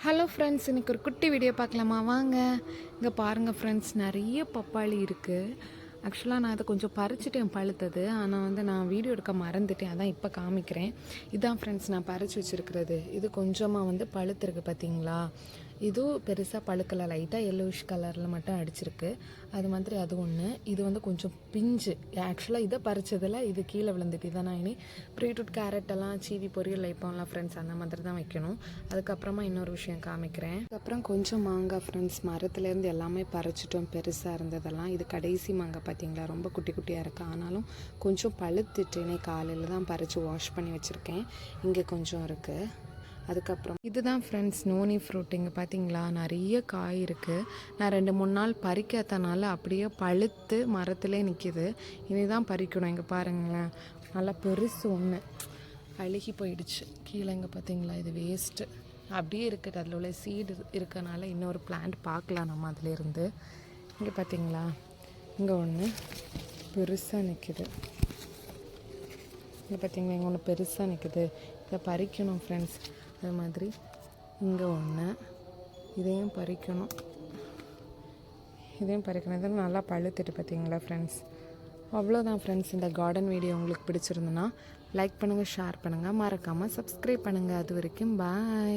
Hello friends, இன்றைக்கி ஒரு குட்டி வீடியோ பார்க்கலாமா? வாங்க. இங்கே பாருங்கள் ஃப்ரெண்ட்ஸ், நிறைய பப்பாளி இருக்குது. ஆக்சுவலாக நான் அதை கொஞ்சம் பறிச்சுட்டேன் பழுத்தது. ஆனால் நான் வீடியோ எடுக்க மறந்துட்டேன். அதான் இப்போ காமிக்கிறேன். இதான் ஃப்ரெண்ட்ஸ் நான் பறித்து வச்சுருக்கிறது. இது கொஞ்சமாக பழுத்திருக்கு பார்த்தீங்களா? இதுவும் பெருசாக பழுக்கலை, லைட்டாக எல்லோயிஷ் கலரில் மட்டும் அடிச்சிருக்கு. அது மாதிரி அது ஒன்று. இது கொஞ்சம் பிஞ்சு. ஆக்சுவலாக இதை பறித்ததில் இது கீழே விழுந்துட்டு. இதை நான் இனி பீட்ரூட் கேரட்டெல்லாம் சீவி பொரியல் வைப்போம்லாம் ஃப்ரெண்ட்ஸ், அந்த மாதிரி தான் வைக்கணும். அதுக்கப்புறமா இன்னொரு விஷயம் காமிக்கிறேன். அதுக்கப்புறம் கொஞ்சம் மாங்காய் ஃப்ரெண்ட்ஸ், மரத்துலேருந்து எல்லாமே பறிச்சிட்டோம். பெருசாக இருந்ததெல்லாம். இது கடைசி மாங்காய் பார்த்தீங்களா, ரொம்ப குட்டி குட்டியாக இருக்குது. ஆனாலும் கொஞ்சம் பழுத்துட்டேனே, காலையில் தான் பறித்து வாஷ் பண்ணி வச்சுருக்கேன். இங்கே கொஞ்சம் இருக்குது. அதுக்கப்புறம் இதுதான் ஃப்ரெண்ட்ஸ் நோனி ஃப்ரூட். இங்கே பார்த்தீங்களா, நிறைய காய் இருக்குது. நான் 2-3 நாள் பறிக்காதனால அப்படியே பழுத்து மரத்துலேயே நிற்கிது. இனி தான் பறிக்கணும். இங்கே பாருங்களேன், நல்லா பெருசு ஒன்று அழுகி போயிடுச்சு கீழே. இங்கே பார்த்தீங்களா, இது வேஸ்ட்டு அப்படியே இருக்குது. அதில் உள்ள சீடு இருக்கனால இன்னொரு பிளான்ட் பார்க்கலாம் நம்ம அதிலேருந்து. இங்கே பார்த்தீங்களா, இங்கே ஒன்று பெருசாக நிற்கிது. இங்கே பார்த்தீங்களா, இங்கே ஒன்று பெருசாக நிற்குது. இதை பறிக்கணும் ஃப்ரெண்ட்ஸ். அது மாதிரி இங்கே ஒன்று, இதையும் பறிக்கணும். இதெல்லாம் நல்லா பழுத்துட்டு பார்த்தீங்களா ஃப்ரெண்ட்ஸ். அவ்வளோதான் ஃப்ரெண்ட்ஸ். இந்த கார்டன் வீடியோ உங்களுக்கு பிடிச்சிருந்துன்னா லைக் பண்ணுங்கள், ஷேர் பண்ணுங்கள், மறக்காமல் சப்ஸ்கிரைப் பண்ணுங்கள். அது வரைக்கும் பாய்.